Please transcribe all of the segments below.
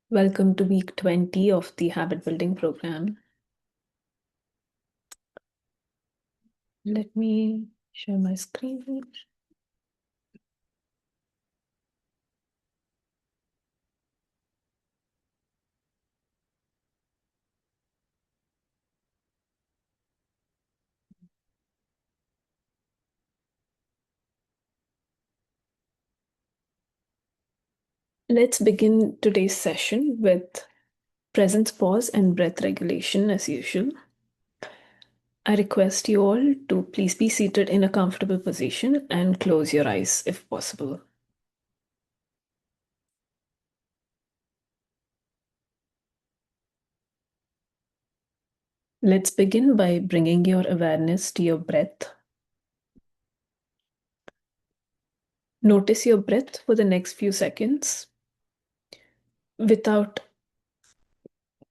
Welcome to week 20 of the habit building program. Let me share my screen. Let's begin today's session with presence pause and breath regulation as usual. I request you all to please be seated in a comfortable position and close your eyes if possible. Let's begin by bringing your awareness to your breath. Notice your breath for the next few seconds without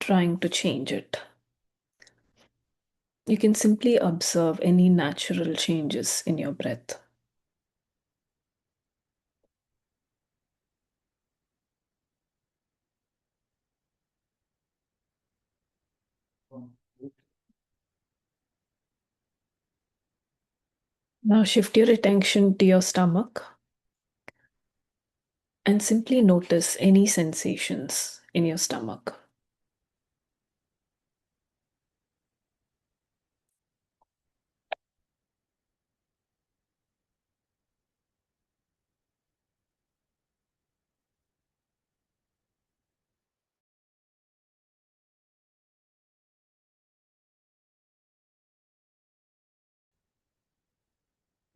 trying to change it. You can simply observe any natural changes in your breath. Now shift your attention to your stomach and simply notice any sensations in your stomach.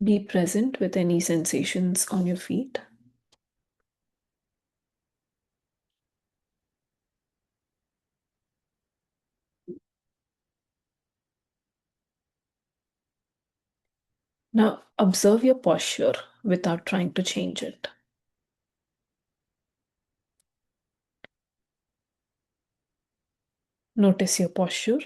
Be present with any sensations on your feet. Now observe your posture without trying to change it. Notice your posture.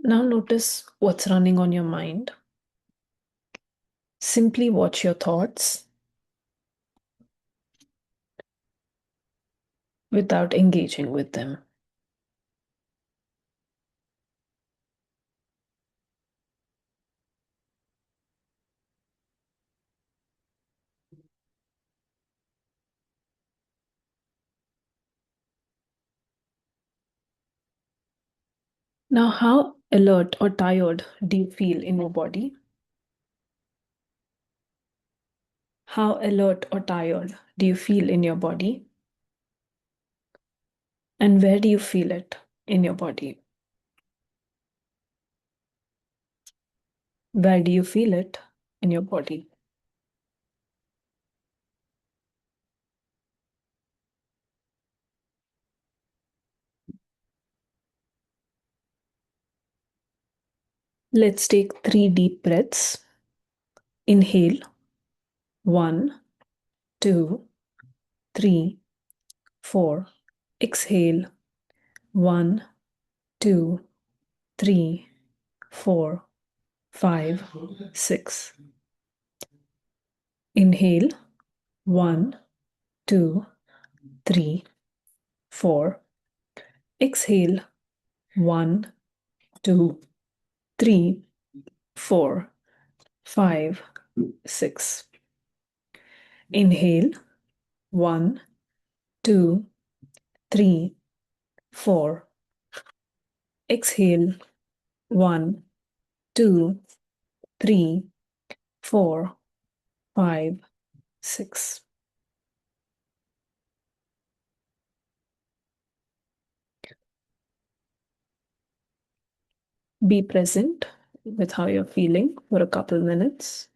Now notice what's running on your mind. Simply watch your thoughts without engaging with them. Now, how alert or tired do you feel in your body? How alert or tired do you feel in your body? And where do you feel it in your body? Where do you feel it in your body? Let's take 3 deep breaths. Inhale, 1, 2, 3, 4. Exhale, 1, 2, 3, 4, 5, 6. Inhale, 1, 2, 3, 4. Exhale, 1, 2, 3, 4, 5, 6. Inhale, 1, 2, 3, 4. Exhale, 1, 2, 3, 4, 5, 6. Be present with how you're feeling for a couple minutes.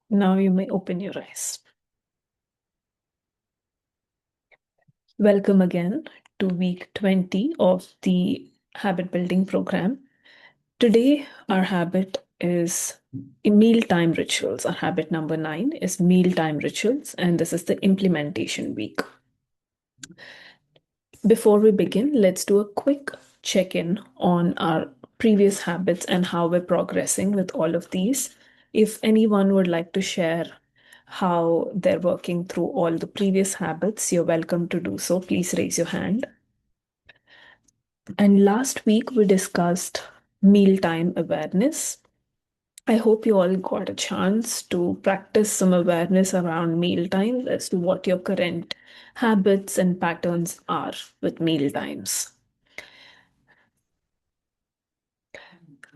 Now you may open your eyes. Welcome again to week 20 of the habit building program. Today, our habit is mealtime rituals. Our habit number 9 is mealtime rituals, and this is the implementation week. Before we begin, let's do a quick check in on our previous habits and how we're progressing with all of these. If anyone would like to share how they're working through all the previous habits, you're welcome to do so. Please raise your hand. And last week we discussed mealtime awareness. I hope you all got a chance to practice some awareness around meal times as to what your current habits and patterns are with meal times.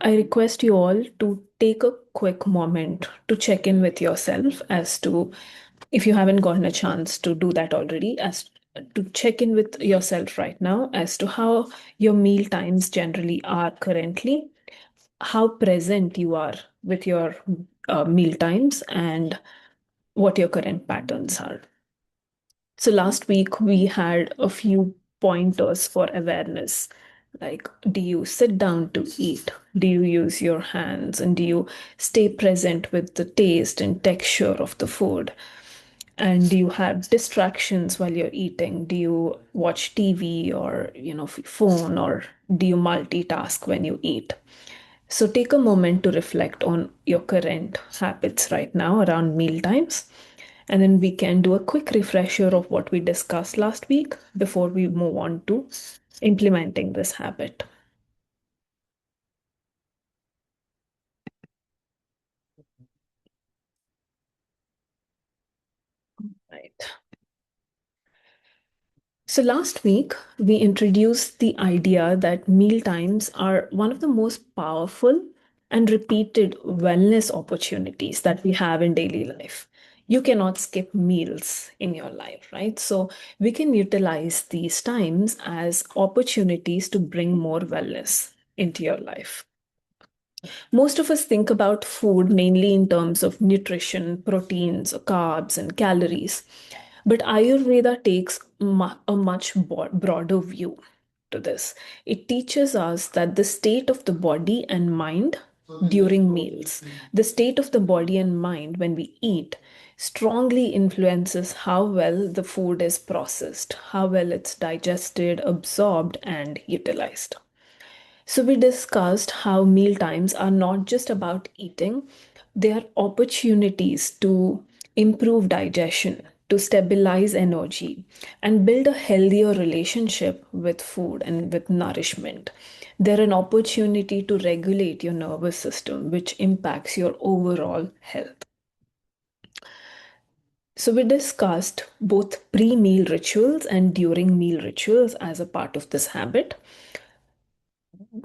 I request you all to take a quick moment to check in with yourself as to, if you haven't gotten a chance to do that already, as to check in with yourself right now as to how your meal times generally are currently, how present you are with your meal times, and what your current patterns are. So last week we had a few pointers for awareness. Like, do you sit down to eat? Do you use your hands? And do you stay present with the taste and texture of the food? And do you have distractions while you're eating? Do you watch TV or, phone, or do you multitask when you eat? So take a moment to reflect on your current habits right now around meal times. And then we can do a quick refresher of what we discussed last week before we move on to implementing this habit. Right. So last week, we introduced the idea that meal times are one of the most powerful and repeated wellness opportunities that we have in daily life. You cannot skip meals in your life, right? So we can utilize these times as opportunities to bring more wellness into your life. Most of us think about food mainly in terms of nutrition, proteins, carbs, and calories. But Ayurveda takes a much broader view to this. It teaches us that the state of the body and mind during meals, the state of the body and mind when we eat, strongly influences how well the food is processed, how well it's digested, absorbed, and utilized. So, we discussed how meal times are not just about eating, they are opportunities to improve digestion, to stabilize energy, and build a healthier relationship with food and with nourishment. They're an opportunity to regulate your nervous system, which impacts your overall health. So, we discussed both pre meal rituals and during meal rituals as a part of this habit.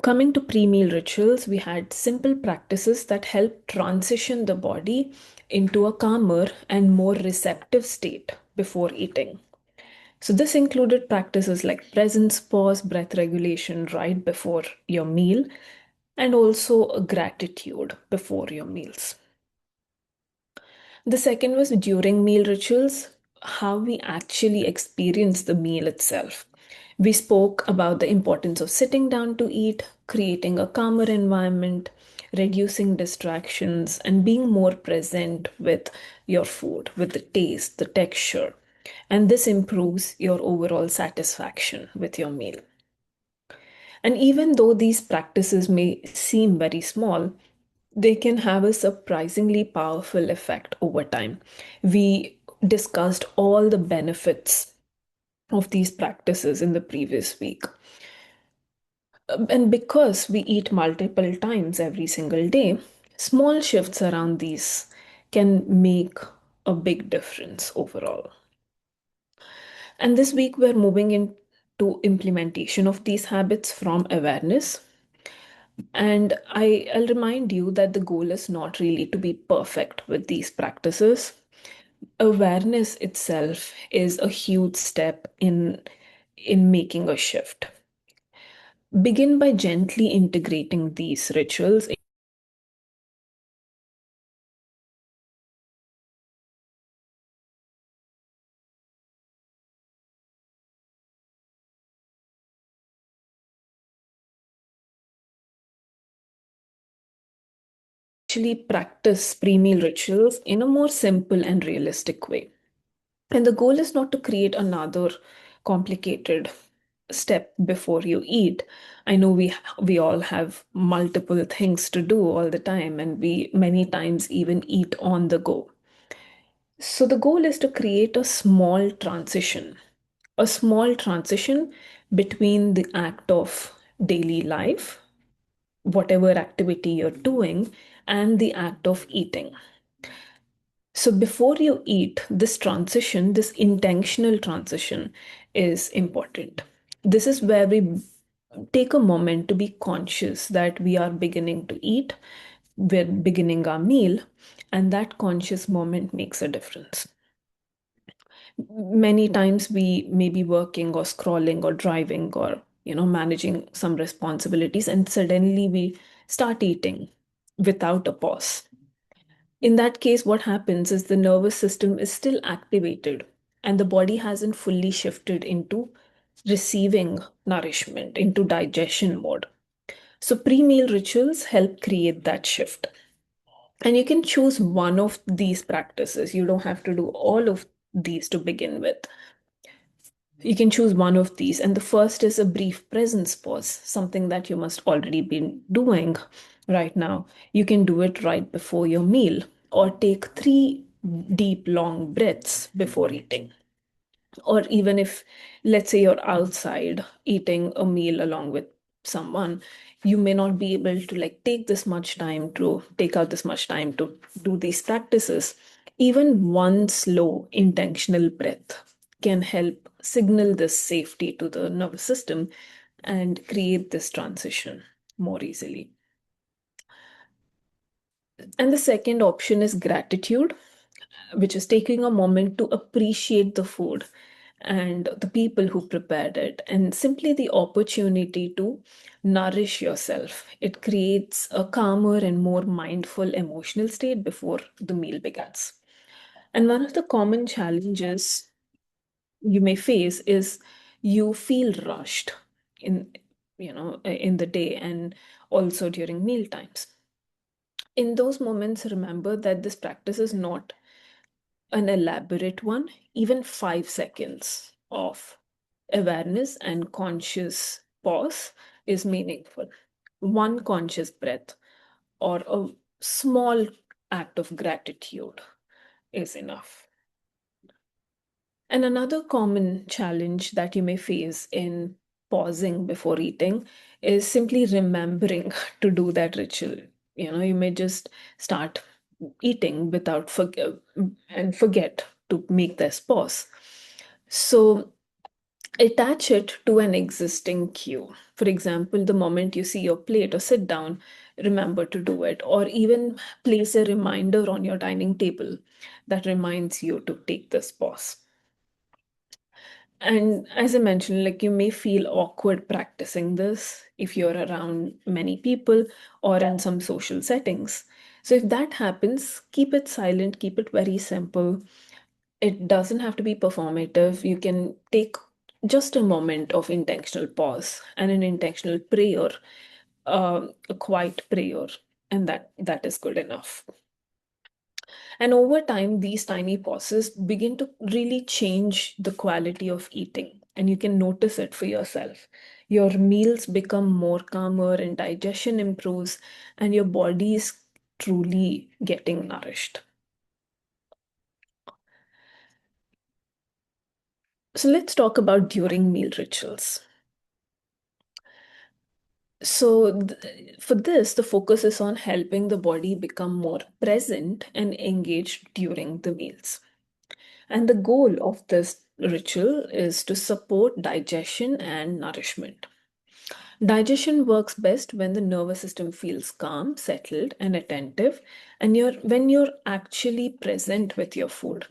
Coming to pre meal rituals, we had simple practices that help transition the body into a calmer and more receptive state before eating. So, this included practices like presence pause, breath regulation right before your meal, and also a gratitude before your meals. The second was during meal rituals, how we actually experience the meal itself. We spoke about the importance of sitting down to eat, creating a calmer environment, reducing distractions, and being more present with your food, with the taste, the texture. And this improves your overall satisfaction with your meal. And even though these practices may seem very small, they can have a surprisingly powerful effect over time. We discussed all the benefits of these practices in the previous week. And because we eat multiple times every single day, small shifts around these can make a big difference overall. And this week, we're moving into implementation of these habits from awareness. And I'll remind you that the goal is not really to be perfect with these practices. Awareness itself is a huge step in making a shift. Begin by gently integrating these rituals actually practice pre-meal rituals in a more simple and realistic way. And the goal is not to create another complicated step before you eat. I know we all have multiple things to do all the time, and we many times even eat on the go. So the goal is to create a small transition between the act of daily life, whatever activity you're doing, and the act of eating. So before you eat, this transition, this intentional transition is important. This is where we take a moment to be conscious that we are beginning to eat, we're beginning our meal, and that conscious moment makes a difference. Many times we may be working or scrolling or driving or managing some responsibilities, and suddenly we start eating without a pause. In that case, what happens is the nervous system is still activated and the body hasn't fully shifted into receiving nourishment, into digestion mode. So, pre meal rituals help create that shift. And you can choose one of these practices. You don't have to do all of these to begin with. You can choose one of these. And the first is a brief presence pause, something that you must already be doing right now. You can do it right before your meal or take 3 deep, long breaths before eating. Or even if, let's say, you're outside eating a meal along with someone, you may not be able to like take this much time to take out this much time to do these practices. Even one slow intentional breath can help signal this safety to the nervous system and create this transition more easily. And the second option is gratitude, which is taking a moment to appreciate the food and the people who prepared it, and simply the opportunity to nourish yourself. It creates a calmer and more mindful emotional state before the meal begins. And one of the common challenges you may face is you feel rushed in in the day and also during meal times. In those moments, remember that this practice is not an elaborate one. Even 5 seconds of awareness and conscious pause is meaningful. One conscious breath or a small act of gratitude is enough. And another common challenge that you may face in pausing before eating is simply remembering to do that ritual. You may just start eating without and forget to make this pause. So attach it to an existing cue. For example, the moment you see your plate or sit down, remember to do it, or even place a reminder on your dining table that reminds you to take this pause. And as I mentioned, like you may feel awkward practicing this if you're around many people or in some social settings. So if that happens, keep it silent, keep it very simple. It doesn't have to be performative. You can take just a moment of intentional pause and an intentional prayer, a quiet prayer, and that is good enough. And over time, these tiny pauses begin to really change the quality of eating, and you can notice it for yourself. Your meals become more calmer, and digestion improves, and your body is truly getting nourished. So let's talk about during meal rituals. So, for this, the focus is on helping the body become more present and engaged during the meals. And the goal of this ritual is to support digestion and nourishment. Digestion works best when the nervous system feels calm, settled, and attentive, and when you're actually present with your food.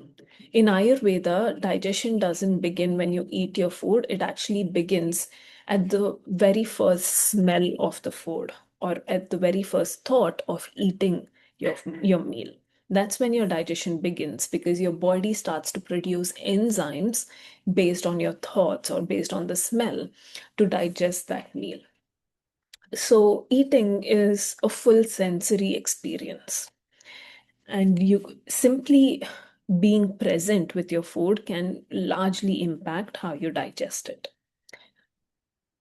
In Ayurveda, digestion doesn't begin when you eat your food, it actually begins at the very first smell of the food or at the very first thought of eating your meal. That's when your digestion begins because your body starts to produce enzymes based on your thoughts or based on the smell to digest that meal. So, eating is a full sensory experience, and you simply being present with your food can largely impact how you digest it.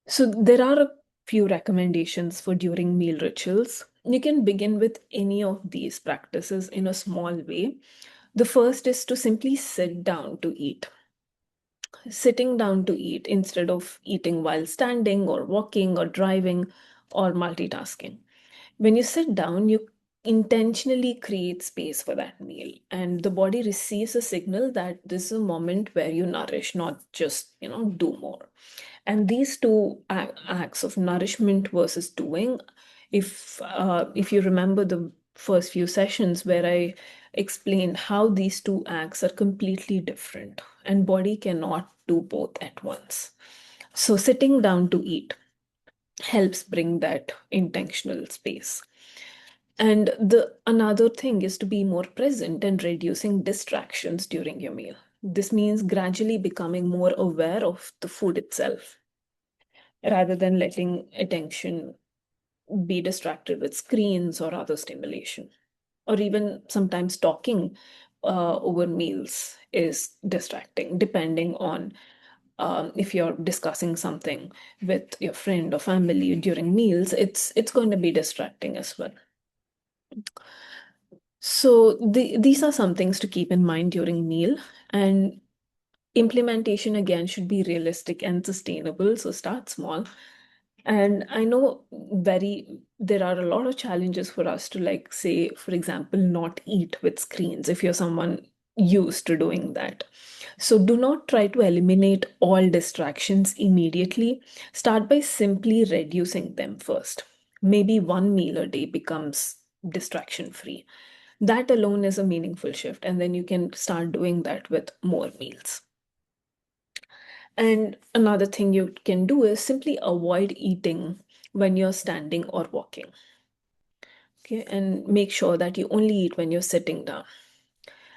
So there are a few recommendations for during meal rituals. You can begin with any of these practices in a small way. The first is to simply sit down to eat. Sitting down to eat instead of eating while standing or walking or driving or multitasking. When you sit down, you intentionally create space for that meal, and the body receives a signal that this is a moment where you nourish, not just, do more. And these two acts of nourishment versus doing, if you remember the first few sessions where I explained how these two acts are completely different and body cannot do both at once. So sitting down to eat helps bring that intentional space. And the another thing is to be more present and reducing distractions during your meal. This means gradually becoming more aware of the food itself rather than letting attention be distracted with screens or other stimulation. Or even sometimes talking over meals is distracting, depending on if you're discussing something with your friend or family during meals, it's going to be distracting as well. So these are some things to keep in mind during meal, and implementation again should be realistic and sustainable. So start small. And I know there are a lot of challenges for us to, like, say, for example, not eat with screens if you're someone used to doing that. So do not try to eliminate all distractions immediately. Start by simply reducing them first. Maybe one meal a day becomes distraction free. That alone is a meaningful shift, and then you can start doing that with more meals. And another thing you can do is simply avoid eating when you're standing or walking. Okay, and make sure that you only eat when you're sitting down.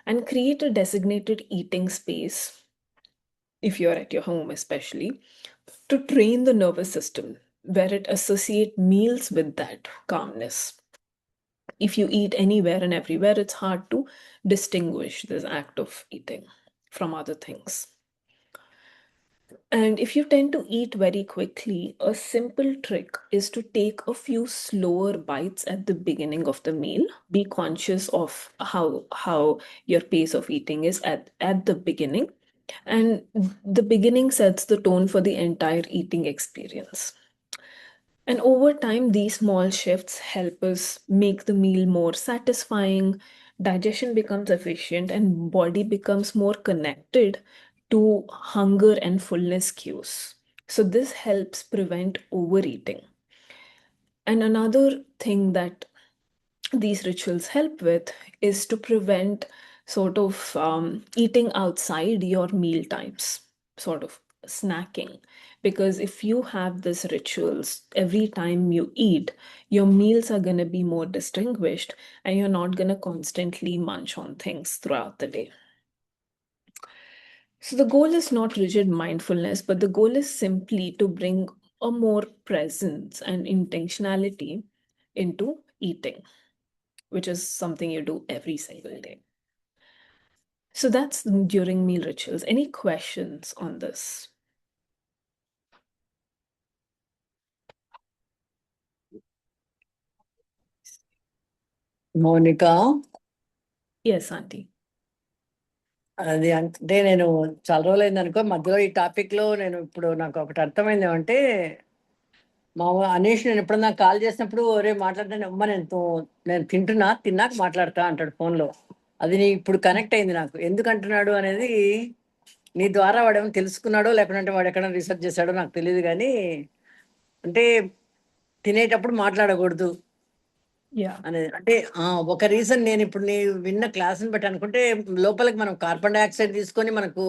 And create a designated eating space, if you're at your home especially, to train the nervous system where it associate meals with that calmness. If you eat anywhere and everywhere, it's hard to distinguish this act of eating from other things. And if you tend to eat very quickly, a simple trick is to take a few slower bites at the beginning of the meal. Be conscious of how your pace of eating is at the beginning. And the beginning sets the tone for the entire eating experience. And over time, these small shifts help us make the meal more satisfying, digestion becomes efficient, and body becomes more connected to hunger and fullness cues. So, this helps prevent overeating. And another thing that these rituals help with is to prevent sort of eating outside your meal times, sort of snacking. Because if you have these rituals every time you eat, your meals are going to be more distinguished and you're not going to constantly munch on things throughout the day. So the goal is not rigid mindfulness, but the goal is simply to bring a more presence and intentionality into eating, which is something you do every single day. So that's during meal rituals. Any questions on this? Mounika, Yes, Auntie. అది అంటే నేను చాలా రోజులైంది అనుకో మధ్యలో ఈ topic లో నేను ఇప్పుడు నాకు ఒకటి అర్థమైంది ఏమంటే మా అనీష్ నేను ఎప్పుడన్నా కాల్ చేసినప్పుడు ఒరే మాట్లాడతాను అమ్మ నేను తిన్నాక మాట్లాడతా అంటాడు ఫోన్ లో. అది ఇప్పుడు కనెక్ట్ అయింది నాకు. ఎందుకు అంటున్నాడు అనేది నీ ద్వారా వాడేమో తెలుసుకున్నాడో లేకుంటే వాడు ఎక్కడ రీసెర్చ్ చేశాడో నాకు తెలియదు, కానీ అంటే తినేటప్పుడు మాట్లాడకూడదు Yeah. అనేది. అంటే ఒక రీజన్ నేను ఇప్పుడు నీ విన్న క్లాస్ని బట్టి అనుకుంటే లోపలికి మనం కార్బన్ డైఆక్సైడ్ తీసుకొని మనకు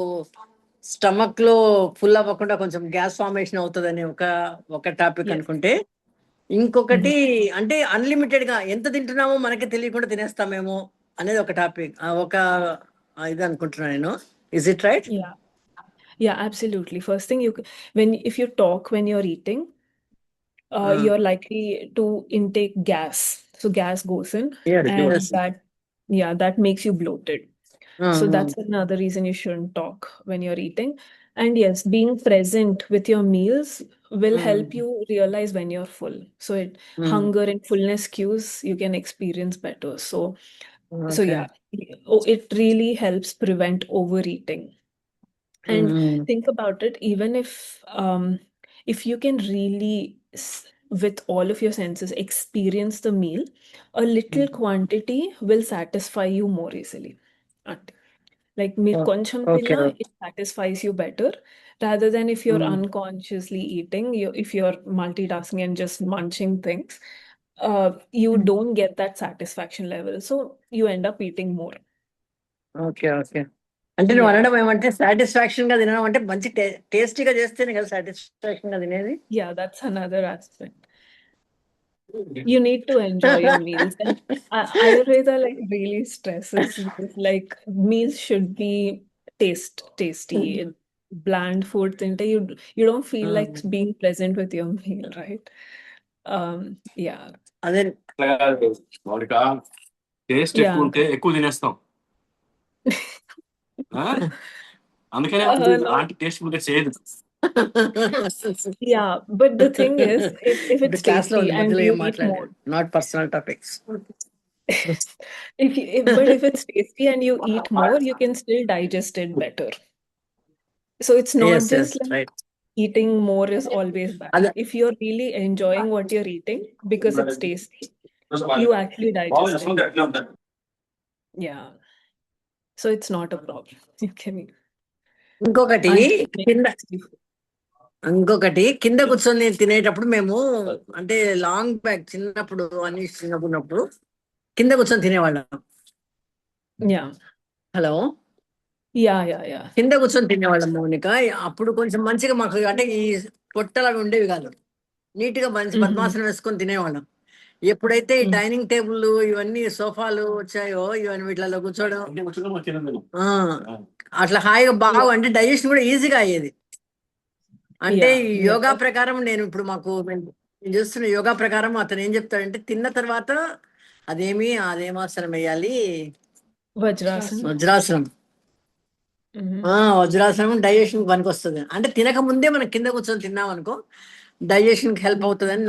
స్టమక్ లో ఫుల్ అవ్వకుండా కొంచెం గ్యాస్ ఫార్మేషన్ అవుతుందని ఒక టాపిక్ Yes. అనుకుంటే, ఇంకొకటి అంటే అన్లిమిటెడ్ గా ఎంత తింటున్నామో మనకి తెలియకుండా తినేస్తామేమో అనేది ఒక టాపిక్, ఇది అనుకుంటున్నాను నేను. Is it right? Yeah. Yeah, absolutely. First thing if you talk when you're eating, you're likely to intake gas. So gas goes in, and that makes you bloated. So that's another reason you shouldn't talk when you're eating. And yes, being present with your meals will help Mm, you realize when you're full. So it mm, hunger and fullness cues you can experience better. So okay. yeah, it really helps prevent overeating. And Mm, think about it, even if you can really with all of your senses experience the meal, a little mm. quantity will satisfy you more easily. Ante. Like me Oh, koncham okay. tinna, it satisfies you better rather than if you're Mm, unconsciously eating, if you're multitasking and just munching things, you don't get that satisfaction level. So you end up eating more. Okay okay. అంటే నువ్వు Yeah. అనడం ఏమంటే satisfaction గా తినడం అంటే మంచి టేస్టీగా చేస్తేనే కదా సాటిస్ఫాక్షన్ గా తినేది. Yeah, that's another aspect. You need to enjoy your meals. And Ayurveda like really stresses this, like meals should be tasty, and bland food. You don't feel like being present with your meal, right? Yeah. అదే. అట్లా కాదు Mounika, taste ఎక్కువ Yeah. ఉంటే ఎక్కువ తినేస్తాం. ఆ? అందుకనే No. అలాంటి టేస్ట్ ఉంటే చేయదు. Yeah, but the thing is, if ఇప్పుడు it's క్లాస్ లో tasty ఉంది, and మధ్యలో you ఏం eat more, మాట్లాడలేదు, not personal topics. but if it's tasty and you eat more, you can still digest it better. So it's not S S just like right. eating more is always bad. అదే. If you're really enjoying what you're eating because it's tasty, you actually digest it. Yeah. So it's not a problem. You can ఇంకొకటి make కింద tasty food. ఇంకొకటి కింద కూర్చొని తినేటప్పుడు మేము, అంటే long back చిన్నప్పుడు అన్ని చిన్నప్పుడు కింద కూర్చొని తినేవాళ్ళం. Yeah. హలో. Yeah. కింద కూర్చొని తినేవాళ్ళం మౌనిక. అప్పుడు కొంచెం మంచిగా మాకు, అంటే ఈ పొట్టలాగా ఉండేవి కాదు, నీట్ గా మంచి Mm-hmm. పద్మాసనం వేసుకొని తినేవాళ్ళం. ఎప్పుడైతే ఈ Mm. డైనింగ్ టేబుల్ ఇవన్నీ సోఫాలు వచ్చాయో, ఇవన్నీ వీటిలో కూర్చోవడం, ఆ, అట్లా హాయిగా బాగా, Yeah. అంటే డైజెషన్ కూడా ఈజీగా అయ్యేది. అంటే Yeah. ఈ Yeah. యోగా ప్రకారం నేను ఇప్పుడు నేను చూస్తున్న యోగా ప్రకారం అతను ఏం చెప్తాడంటే, తిన్న తర్వాత అదేమాసనం వేయాలి, Vajrasana. వజ్రాసనం. Mm-hmm. వజ్రాసనం డైజెషన్ పనికి వస్తుంది. అంటే తినక ముందే మనం కింద కూర్చొని తిన్నాం అనుకో, డైజెషన్ కి హెల్ప్ అవుతుందని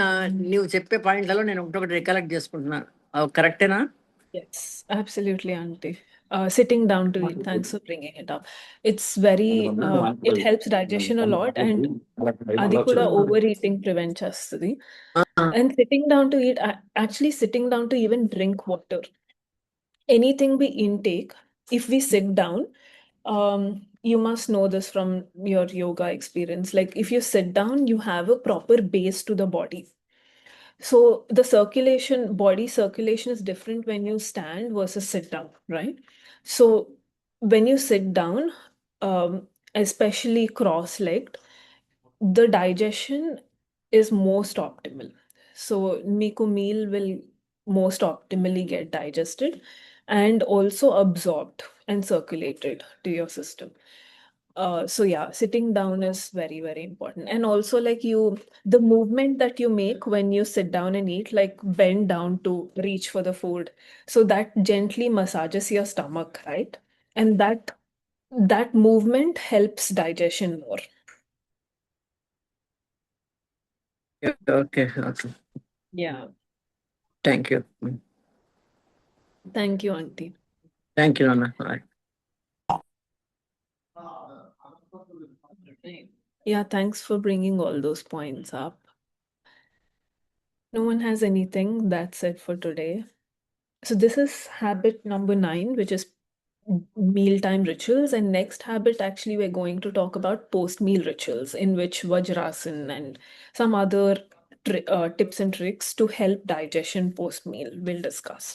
నీవు చెప్పే పాయింట్లలో నేను ఒకటొకటి రికలెక్ట్ చేసుకుంటున్నాను. కరెక్టేనా? Yes, absolutely, Auntie. Sitting down to eat. Thanks for bringing it up. It's very, it helps digestion a lot, and అది కూడా overeating prevent చేస్తుంది. And sitting down to eat, actually sitting down to even drink water. Anything we intake, if we sit down, you must know this from your yoga experience. Like if you sit down, you have a proper base to the body. So the body circulation is different when you stand versus sit down, right? So when you sit down, especially cross-legged, the digestion is most optimal. So Miku meal will most optimally get digested and also absorbed and circulated to your system. So yeah, sitting down is very, very important. And also like the movement that you make when you sit down and eat, like bend down to reach for the food. So that gently massages your stomach, right? And that movement helps digestion more. Okay okay. Yeah. Thank you. Thank you, Auntie. Thank you నాన్న. Yeah, thanks for bringing all those points up. No one has anything. That's it for today. So this is habit number 9, which is mealtime rituals. And next habit, actually, we're going to talk about post-meal rituals, in which Vajrasan and some other tips and tricks to help digestion post-meal we'll discuss.